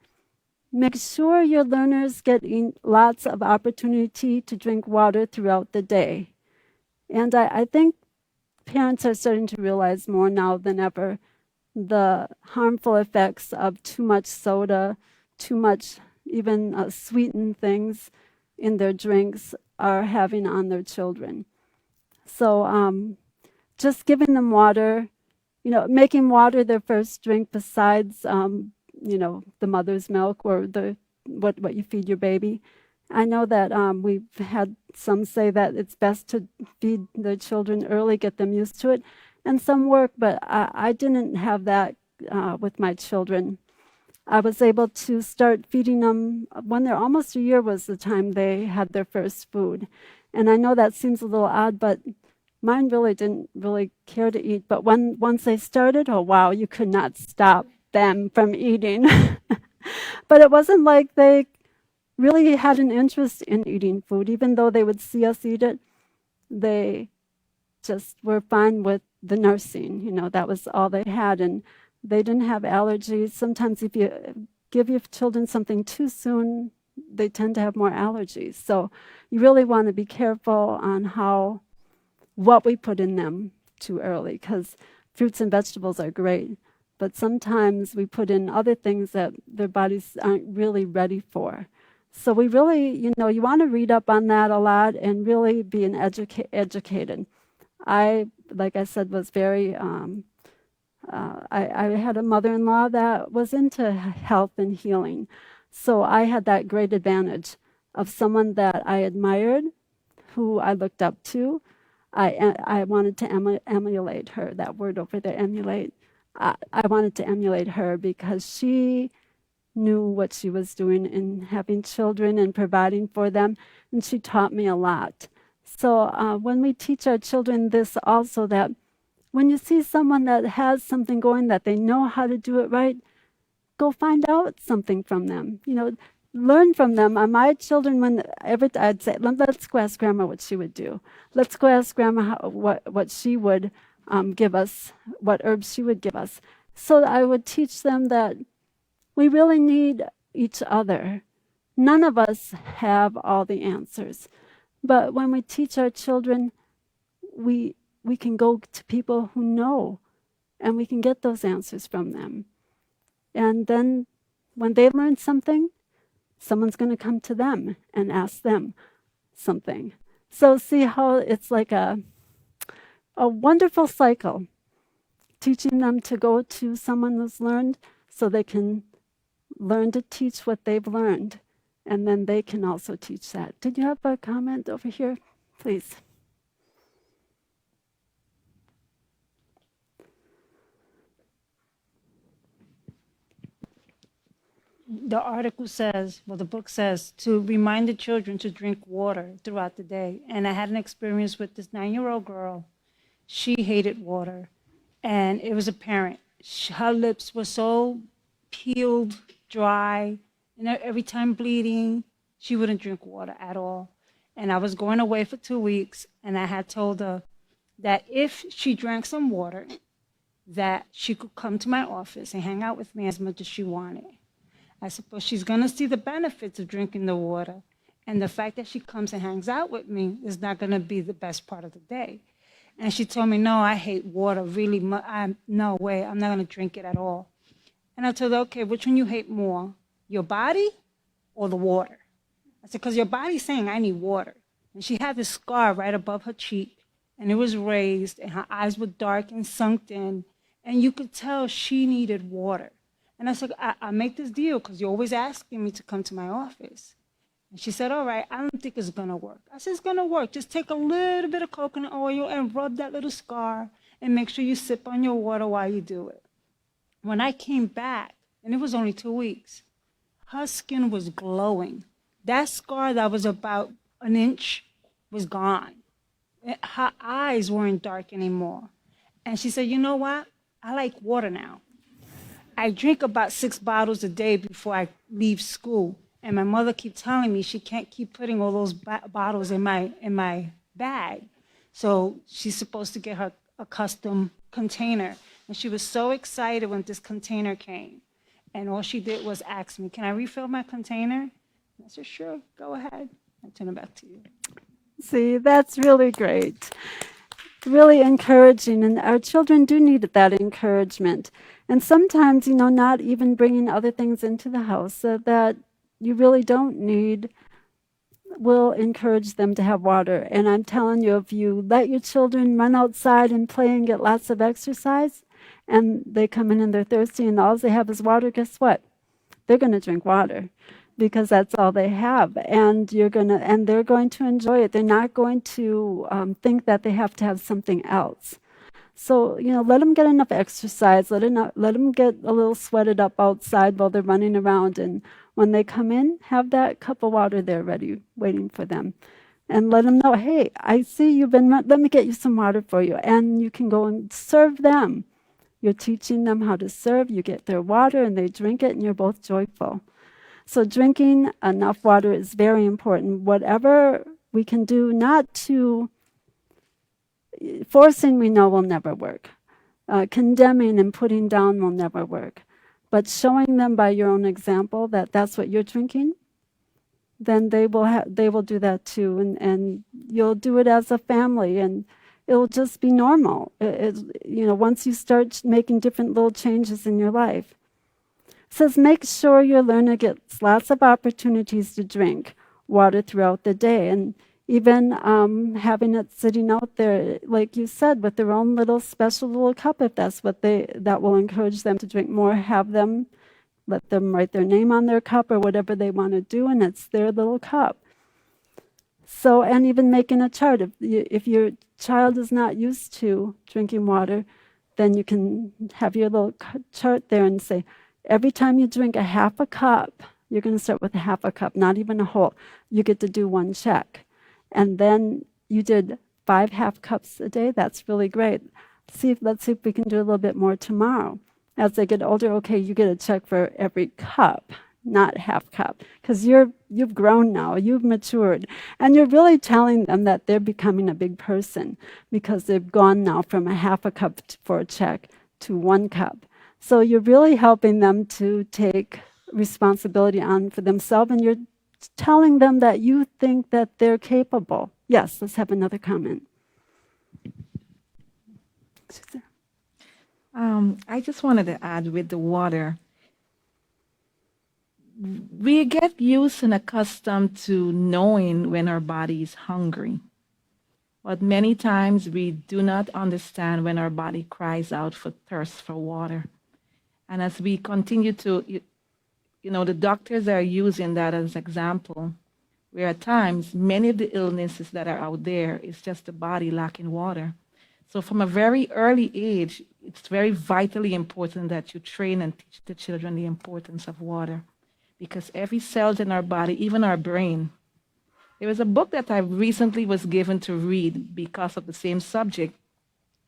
Make sure your learners get lots of opportunity to drink water throughout the day. And I think parents are starting to realize more now than ever the harmful effects of too much soda, too much even sweetened things in their drinks are having on their children. So just giving them water, making water their first drink besides, the mother's milk or what you feed your baby. I know that we've had some say that it's best to feed the children early, get them used to it, and some work, but I didn't have that with my children. I was able to start feeding them when they're almost a year was the time they had their first food. And I know that seems a little odd, but mine really didn't really care to eat. But once they started, oh wow, you could not stop them from eating. But it wasn't like they really had an interest in eating food. Even though they would see us eat it, they just were fine with the nursing. That was all they had. And they didn't have allergies. Sometimes if you give your children something too soon, they tend to have more allergies. So you really want to be careful on what we put in them too early, because fruits and vegetables are great, but sometimes we put in other things that their bodies aren't really ready for. So we really, you want to read up on that a lot and really be educated. I, like I said, was very, I had a mother-in-law that was into health and healing. So I had that great advantage of someone that I admired, who I looked up to. I wanted to emulate her, that word over there, emulate. I wanted to emulate her because she knew what she was doing in having children and providing for them, and she taught me a lot. So when we teach our children this also, that when you see someone that has something going, that they know how to do it right, go find out something from them. Learn from them. My children, I'd say, let's go ask Grandma what she would do. Let's go ask Grandma what she would give us, what herbs she would give us. So I would teach them that we really need each other. None of us have all the answers. But when we teach our children, we can go to people who know, and we can get those answers from them. And then when they learn something, someone's going to come to them and ask them something. So see how it's like a wonderful cycle, teaching them to go to someone who's learned so they can learn to teach what they've learned, and then they can also teach that. Did you have a comment over here? Please. The article says, well, the book says, to remind the children to drink water throughout the day. And I had an experience with this 9-year-old girl. She hated water, and it was apparent. Her lips were so peeled, dry, and every time bleeding, she wouldn't drink water at all. And I was going away for 2 weeks, and I had told her that if she drank some water, that she could come to my office and hang out with me as much as she wanted. I suppose she's going to see the benefits of drinking the water. And the fact that she comes and hangs out with me is not going to be the best part of the day. And she told me, no, I hate water really much. No way, I'm not going to drink it at all. And I told her, okay, which one you hate more, your body or the water? I said, because your body's saying I need water. And she had this scar right above her cheek, and it was raised, and her eyes were dark and sunk in, and you could tell she needed water. And I said, I make this deal because you're always asking me to come to my office. And she said, all right, I don't think it's going to work. I said, it's going to work. Just take a little bit of coconut oil and rub that little scar and make sure you sip on your water while you do it. When I came back, and it was only 2 weeks, her skin was glowing. That scar that was about an inch was gone. Her eyes weren't dark anymore. And she said, you know what? I like water now. I drink about 6 bottles a day before I leave school. And my mother keeps telling me she can't keep putting all those bottles in my bag. So she's supposed to get her a custom container. And she was so excited when this container came. And all she did was ask me, can I refill my container? And I said, sure, go ahead. I turn it back to you. See, that's really great. Really encouraging, and our children do need that encouragement. And sometimes, not even bringing other things into the house that you really don't need will encourage them to have water. And I'm telling you, if you let your children run outside and play and get lots of exercise, and they come in and they're thirsty and all they have is water, guess what? They're going to drink water because that's all they have. And they're going to enjoy it. They're not going to think that they have to have something else. So, let them get enough exercise. Let them get a little sweated up outside while they're running around. And when they come in, have that cup of water there ready, waiting for them. And let them know, hey, I see you've been, let me get you some water for you. And you can go and serve them. You're teaching them how to serve. You get their water and they drink it and you're both joyful. So drinking enough water is very important. Whatever we can do, not to forcing, we know will never work. Condemning and putting down will never work. But showing them by your own example that that's what you're drinking, then they will do that too, and you'll do it as a family, and it'll just be normal. Once you start making different little changes in your life. It says make sure your learner gets lots of opportunities to drink water throughout the day, and even having it sitting out there, like you said, with their own little special little cup, if that's what that will encourage them to drink more. Let them write their name on their cup or whatever they want to do, and it's their little cup. So, and even making a chart. If your child is not used to drinking water, then you can have your little chart there and say, every time you drink a half a cup, you're going to start with a half a cup, not even a whole. You get to do one check. And then you did 5 half cups a day. That's really great. Let's see if we can do a little bit more tomorrow. As they get older, okay, you get a check for every cup, not half cup, because you've grown now, you've matured, and you're really telling them that they're becoming a big person because they've gone now from a half a cup for a check to 1 cup. So you're really helping them to take responsibility on for themselves, and you're telling them that you think that they're capable. Yes, let's have another comment. I just wanted to add with the water, we get used and accustomed to knowing when our body is hungry. But many times we do not understand when our body cries out for thirst for water. And as we continue to, the doctors are using that as example, where at times many of the illnesses that are out there is just the body lacking water. So from a very early age, it's very vitally important that you train and teach the children the importance of water. Because every cell in our body, even our brain. There was a book that I recently was given to read because of the same subject,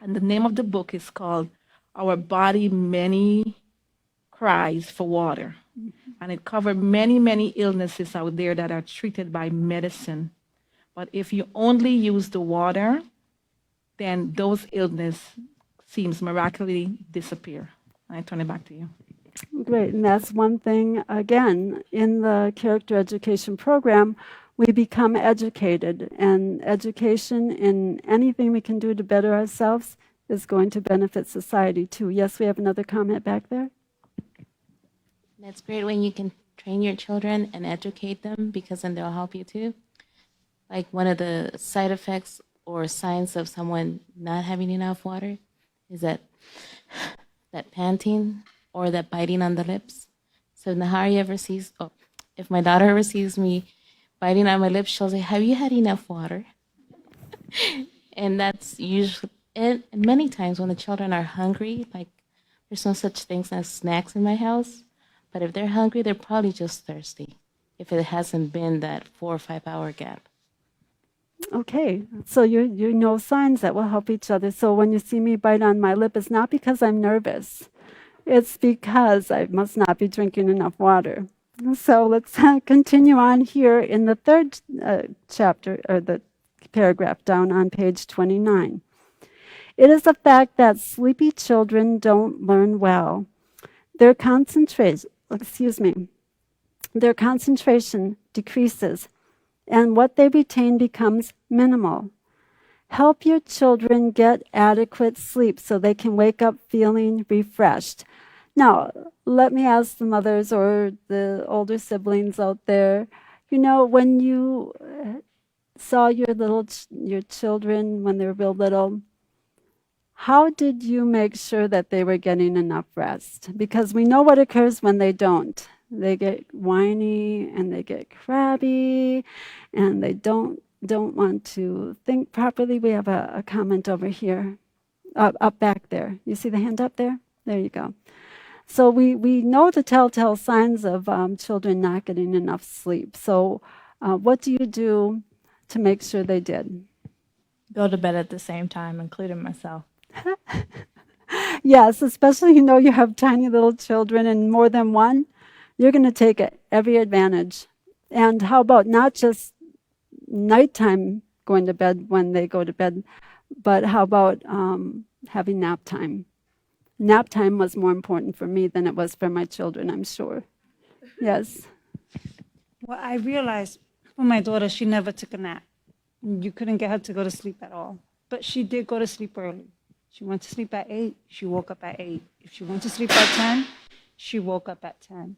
and the name of the book is called Our Body Many Cries for Water. And it covered many, many illnesses out there that are treated by medicine. But if you only use the water, then those illnesses seems miraculously disappear. I turn it back to you. Great, and that's one thing, again, in the character education program, we become educated, and education in anything we can do to better ourselves is going to benefit society too. Yes, we have another comment back there. That's great when you can train your children and educate them, because then they'll help you too. Like one of the side effects or signs of someone not having enough water is that panting or that biting on the lips. So Nahari ever sees, if my daughter ever sees me biting on my lips, she'll say, "Have you had enough water?" And that's usually, and many times when the children are hungry, like there's no such things as snacks in my house, but if they're hungry, they're probably just thirsty, if it hasn't been that 4 or 5 hour gap. Okay, so you know signs that will help each other. So when you see me bite on my lip, it's not because I'm nervous. It's because I must not be drinking enough water. So let's continue on here in the third chapter, or the paragraph down on page 29. It is a fact that sleepy children don't learn well. Their concentration decreases, and what they retain becomes minimal. Help your children get adequate sleep so they can wake up feeling refreshed. Now, let me ask the mothers or the older siblings out there, when you saw your children when they were real little, how did you make sure that they were getting enough rest? Because we know what occurs when they don't. They get whiny and they get crabby and they don't want to think properly. We have a comment over here, up back there. You see the hand up there? There you go. So we know the telltale signs of children not getting enough sleep. So what do you do to make sure they did? Go to bed at the same time, including myself. Yes, especially you have tiny little children and more than one. You're going to take every advantage. And how about not just nighttime going to bed when they go to bed, but how about having nap time? Nap time was more important for me than it was for my children, I'm sure. Yes. Well, I realized for my daughter, she never took a nap. You couldn't get her to go to sleep at all. But she did go to sleep early. She went to sleep at 8. She woke up at 8. If she went to sleep at 10, she woke up at 10.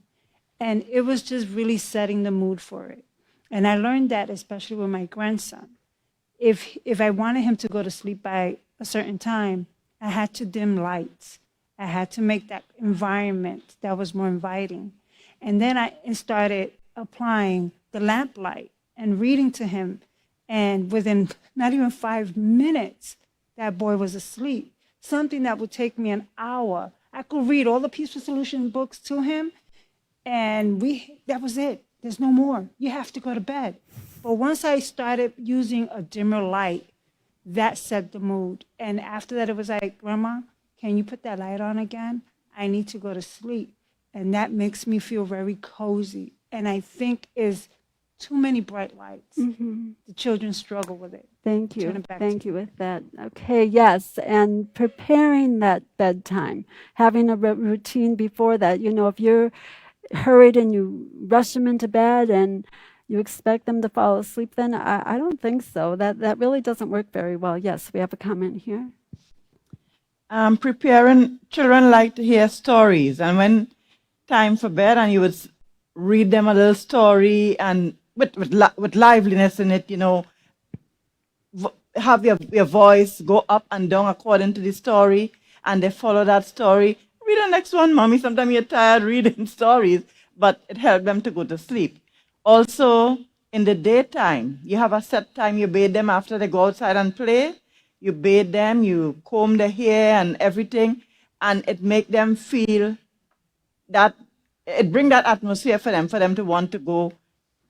And it was just really setting the mood for it. And I learned that especially with my grandson. If I wanted him to go to sleep by a certain time, I had to dim lights. I had to make that environment that was more inviting. And then I started applying the lamp light and reading to him. And within not even 5 minutes, that boy was asleep. Something that would take me an hour. I could read all the Peaceful Solution books to him, and that was it. There's no more. You have to go to bed. But once I started using a dimmer light, that set the mood. And after that, it was like, "Grandma, can you put that light on again? I need to go to sleep." And that makes me feel very cozy. And I think is too many bright lights. Mm-hmm. The children struggle with it. Thank Turn you. it back Thank to you with that. Okay, yes. And preparing that bedtime, having a routine before that. You know, if you're hurried and you rush them into bed and you expect them to fall asleep, then I don't think so. That really doesn't work very well. Yes, we have a comment here. Preparing children like to hear stories, and when time for bed, and you would read them a little story, and with liveliness in it, you know, have your voice go up and down according to the story, and they follow that story. Read the next one, mommy. Sometimes you're tired reading stories, but it helped them to go to sleep. Also, in the daytime, you have a set time you bathe them after they go outside and play. You bathe them, you comb their hair and everything, and it make them feel that, it bring that atmosphere for them to want to go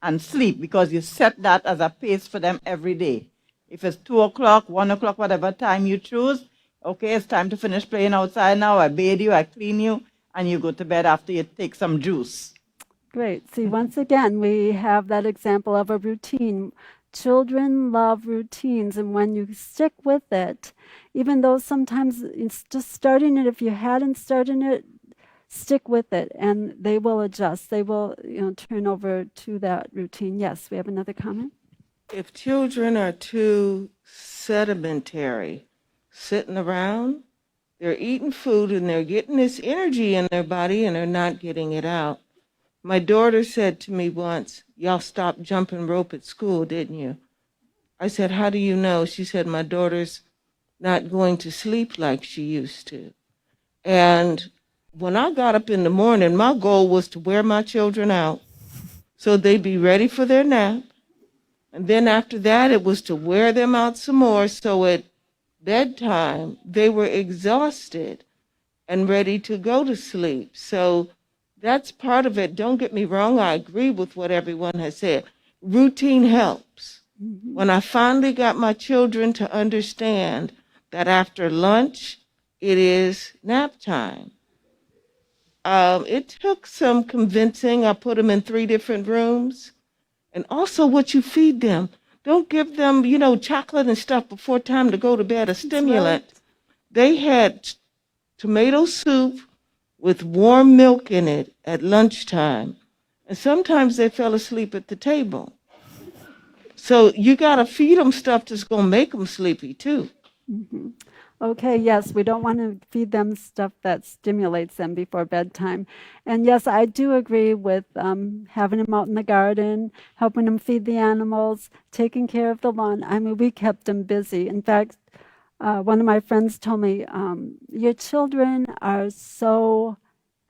and sleep, because you set that as a pace for them every day. If it's 2 o'clock, 1 o'clock, whatever time you choose, okay, it's time to finish playing outside now. I bathe you, I clean you, and you go to bed after you take some juice. Great. See, once again, we have that example of a routine. Children love routines, and when you stick with it, even though sometimes it's just starting it, if you hadn't started it, stick with it, and they will adjust. They will, turn over to that routine. Yes, we have another comment. If children are too sedimentary, sitting around, they're eating food and they're getting this energy in their body and they're not getting it out. My daughter said to me once, "Y'all stopped jumping rope at school, didn't you?" I said, "How do you know?" She said, "My daughter's not going to sleep like she used to." And when I got up in the morning, my goal was to wear my children out so they'd be ready for their nap. And then after that, it was to wear them out some more so at bedtime they were exhausted and ready to go to sleep. So that's part of it. Don't get me wrong. I agree with what everyone has said. Routine helps. Mm-hmm. When I finally got my children to understand that after lunch, it is nap time. It took some convincing. I put them in 3 different rooms. And also what you feed them. Don't give them, chocolate and stuff before time to go to bed, a stimulant. Right. They had tomato soup with warm milk in it at lunchtime. And sometimes they fell asleep at the table. So you got to feed them stuff that's going to make them sleepy too. Mm-hmm. Okay, yes, we don't want to feed them stuff that stimulates them before bedtime. And yes, I do agree with having them out in the garden, helping them feed the animals, taking care of the lawn. I mean, we kept them busy. In fact, one of my friends told me, your children are so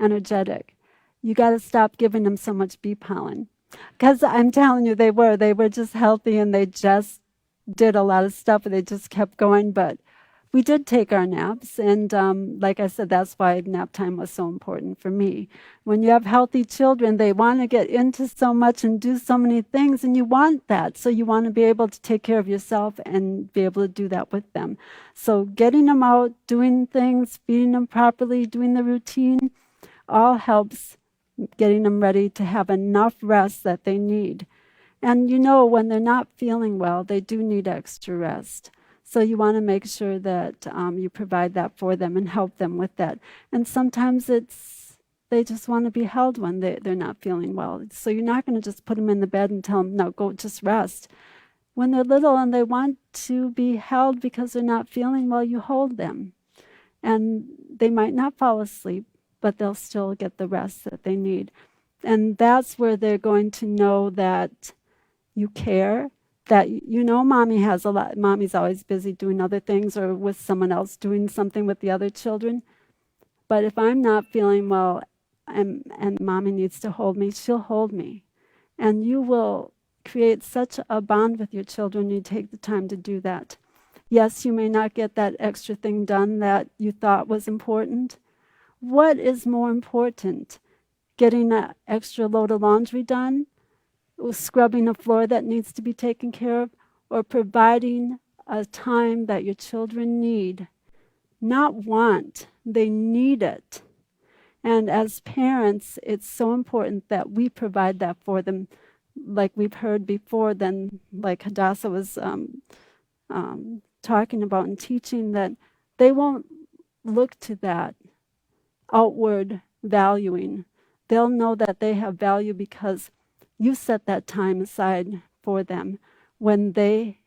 energetic. You got to stop giving them so much bee pollen. Because I'm telling you, they were just healthy and they just did a lot of stuff and they just kept going. But we did take our naps, and like I said, that's why nap time was so important for me. When you have healthy children, they want to get into so much and do so many things, and you want that. So you want to be able to take care of yourself and be able to do that with them. So getting them out, doing things, feeding them properly, doing the routine, all helps getting them ready to have enough rest that they need. And when they're not feeling well, they do need extra rest. So you want to make sure that you provide that for them and help them with that. And sometimes they just want to be held when they're not feeling well. So you're not going to just put them in the bed and tell them, no, go just rest. When they're little and they want to be held because they're not feeling well, you hold them. And they might not fall asleep, but they'll still get the rest that they need. And that's where they're going to know that you care, that mommy has a lot. Mommy's always busy doing other things or with someone else doing something with the other children. But if I'm not feeling well and mommy needs to hold me, she'll hold me. And you will create such a bond with your children when you take the time to do that. Yes, you may not get that extra thing done that you thought was important. What is more important? Getting that extra load of laundry done? Scrubbing a floor that needs to be taken care of, or providing a time that your children need, not want, they need it. And as parents, it's so important that we provide that for them like we've heard before, then like Hadassah was talking about and teaching, that they won't look to that outward valuing. They'll know that they have value because you set that time aside for them when they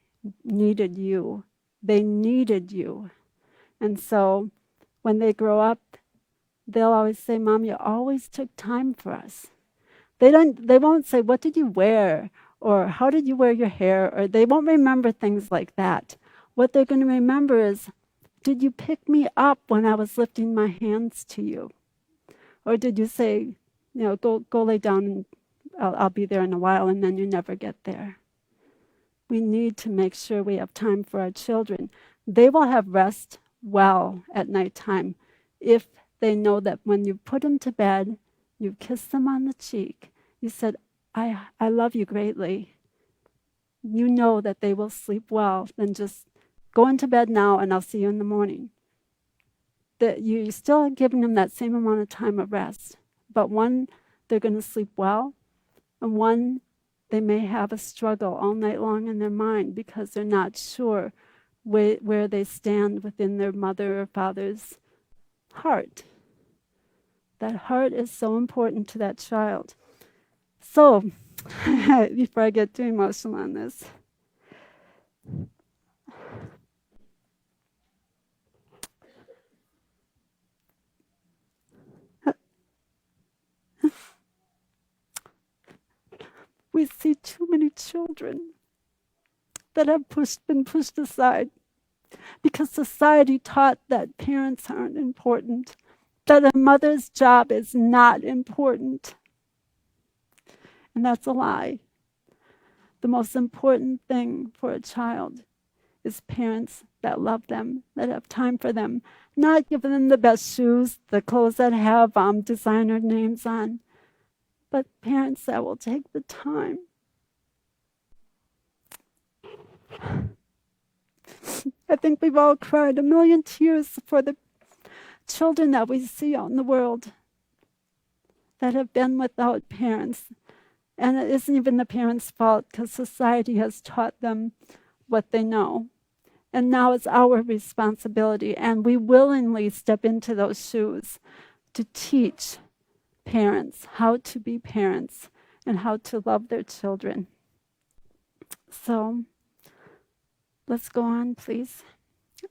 needed you. They needed you. And so when they grow up, they'll always say, Mom, you always took time for us. They won't say, what did you wear? Or how did you wear your hair? Or they won't remember things like that. What they're going to remember is, did you pick me up when I was lifting my hands to you? Or did you say, go lay down and I'll be there in a while, and then you never get there? We need to make sure we have time for our children. They will have rest well at nighttime if they know that when you put them to bed, you kiss them on the cheek, you said, I love you greatly. You know that they will sleep well. Then just go into bed now and I'll see you in the morning. That you're still giving them that same amount of time of rest. But one, they're going to sleep well, and one, they may have a struggle all night long in their mind because they're not sure where they stand within their mother or father's heart. That heart is so important to that child. So, before I get too emotional on this, we see too many children that have been pushed aside because society taught that parents aren't important, that a mother's job is not important. And that's a lie. The most important thing for a child is parents that love them, that have time for them, not giving them the best shoes, the clothes that have designer names on, but parents that will take the time. I think we've all cried a million tears for the children that we see out in the world that have been without parents. And it isn't even the parents' fault because society has taught them what they know. And now it's our responsibility, and we willingly step into those shoes to teach parents how to be parents and how to love their children. So let's go on, please.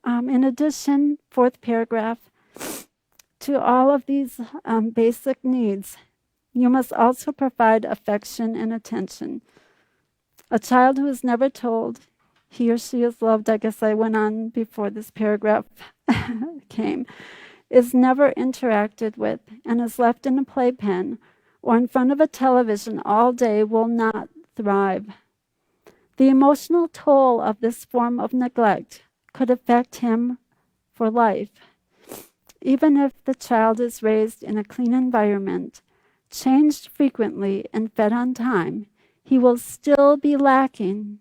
In addition, fourth paragraph, to all of these basic needs, you must also provide affection and attention. A child who is never told he or she is loved, I guess I went on before this paragraph came, is never interacted with, and is left in a playpen or in front of a television all day will not thrive. The emotional toll of this form of neglect could affect him for life. Even if the child is raised in a clean environment, changed frequently, and fed on time, he will still be lacking.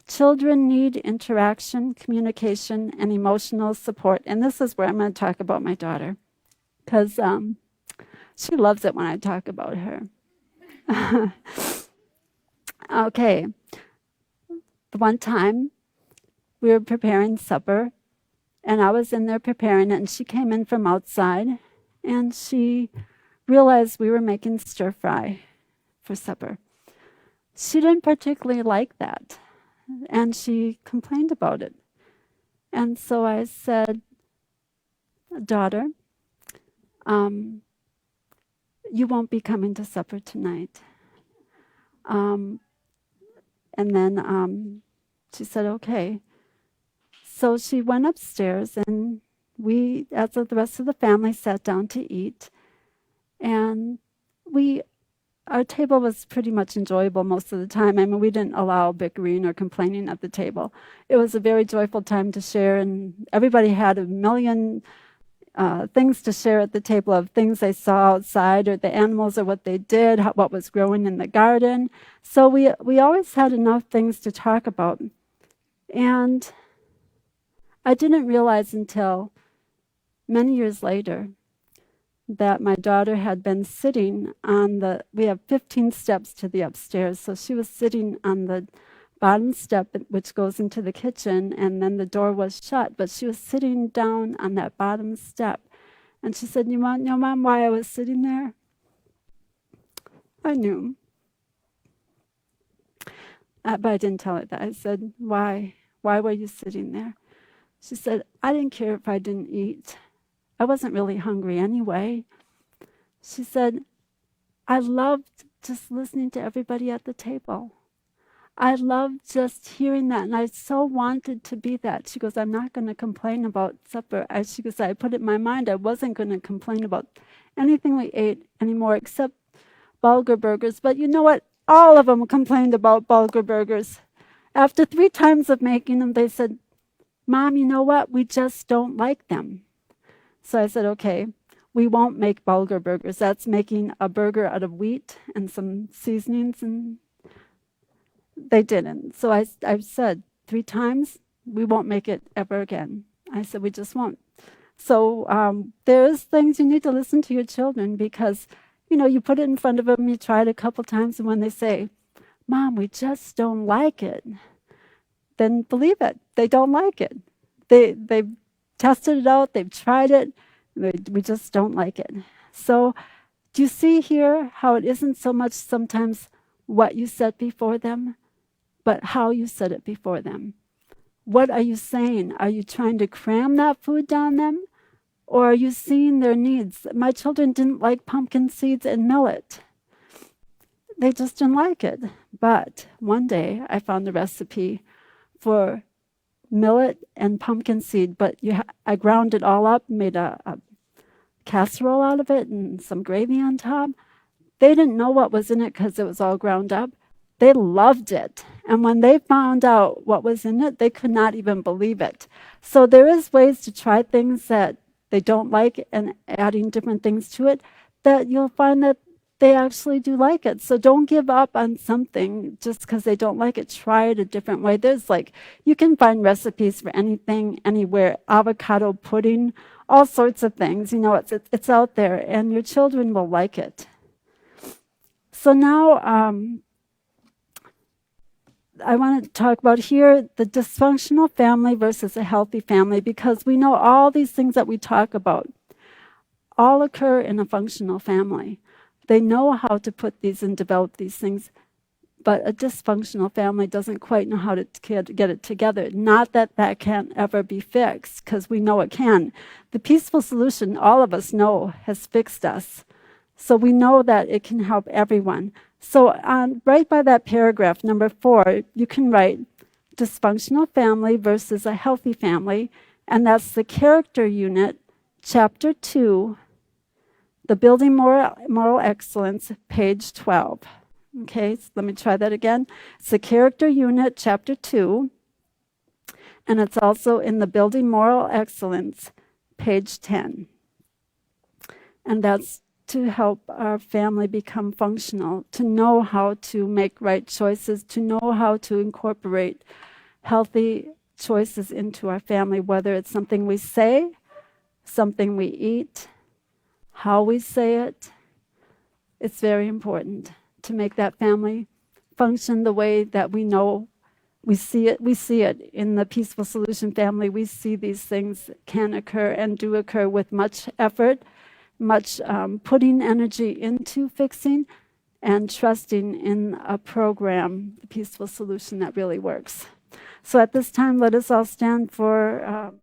Children need interaction, communication, and emotional support. And this is where I'm going to talk about my daughter, because she loves it when I talk about her. Okay. The one time we were preparing supper, and I was in there preparing it, and she came in from outside, and she realized we were making stir fry for supper. She didn't particularly like that, and she complained about it. And so I said, daughter, you won't be coming to supper tonight. And then she said, okay. So she went upstairs, and we, as the rest of the family, sat down to eat. And our table was pretty much enjoyable most of the time. I mean, we didn't allow bickering or complaining at the table. It was a very joyful time to share, and everybody had a million things to share at the table, of things they saw outside, or the animals, or what they did, what was growing in the garden. So we always had enough things to talk about. And I didn't realize until many years later that my daughter had been sitting on we have 15 steps to the upstairs, so she was sitting on the bottom step, which goes into the kitchen, and then the door was shut, but she was sitting down on that bottom step. And she said, you want to know, Mom, why I was sitting there? I knew. But I didn't tell her that. I said, why? Why were you sitting there? She said, I didn't care if I didn't eat. I wasn't really hungry anyway. She said, I loved just listening to everybody at the table. I loved just hearing that, and I so wanted to be that. She goes, I'm not going to complain about supper. She goes, I put it in my mind I wasn't going to complain about anything we ate anymore except bulgur burgers. But you know what? All of them complained about bulgur burgers. After 3 times of making them, they said, Mom, you know what? We just don't like them. So I said, okay, we won't make bulgur burgers. That's making a burger out of wheat and some seasonings, and they didn't. So I said 3 times, we won't make it ever again. I said, we just won't. So there's things you need to listen to your children, because, you know, you put it in front of them, you try it a couple times, and when they say, Mom, we just don't like it, then believe it. They don't like it. They've tested it out. They've tried it. We just don't like it. So do you see here how it isn't so much sometimes what you said before them, but how you said it before them? What are you saying? Are you trying to cram that food down them? Or are you seeing their needs? My children didn't like pumpkin seeds and millet. They just didn't like it. But one day I found a recipe for millet and pumpkin seed, but I ground it all up, made a casserole out of it and some gravy on top. They didn't know what was in it because it was all ground up. They loved it. And when they found out what was in it, they could not even believe it. So there is ways to try things that they don't like and adding different things to it that you'll find that they actually do like it. So don't give up on something just because they don't like it. Try it a different way. There's you can find recipes for anything, anywhere, avocado pudding, all sorts of things. You know, it's out there, and your children will like it. So now I want to talk about here the dysfunctional family versus a healthy family, because we know all these things that we talk about all occur in a functional family. They know how to put these and develop these things, but a dysfunctional family doesn't quite know how to get it together. Not that that can't ever be fixed, because we know it can. The peaceful solution, all of us know, has fixed us. So we know that it can help everyone. So right by that paragraph, number 4, you can write dysfunctional family versus a healthy family, and that's the character unit, chapter 2, the Building Moral Excellence, page 12. Okay, so let me try that again. It's the character unit, chapter 2, and it's also in the Building Moral Excellence, page 10. And that's to help our family become functional, to know how to make right choices, to know how to incorporate healthy choices into our family, whether it's something we say, something we eat, how we say it. It's very important to make that family function the way that we know we see it. We see it in the Peaceful Solution family. We see these things can occur and do occur with much effort, much putting energy into fixing and trusting in a program, the Peaceful Solution, that really works. So at this time, let us all stand for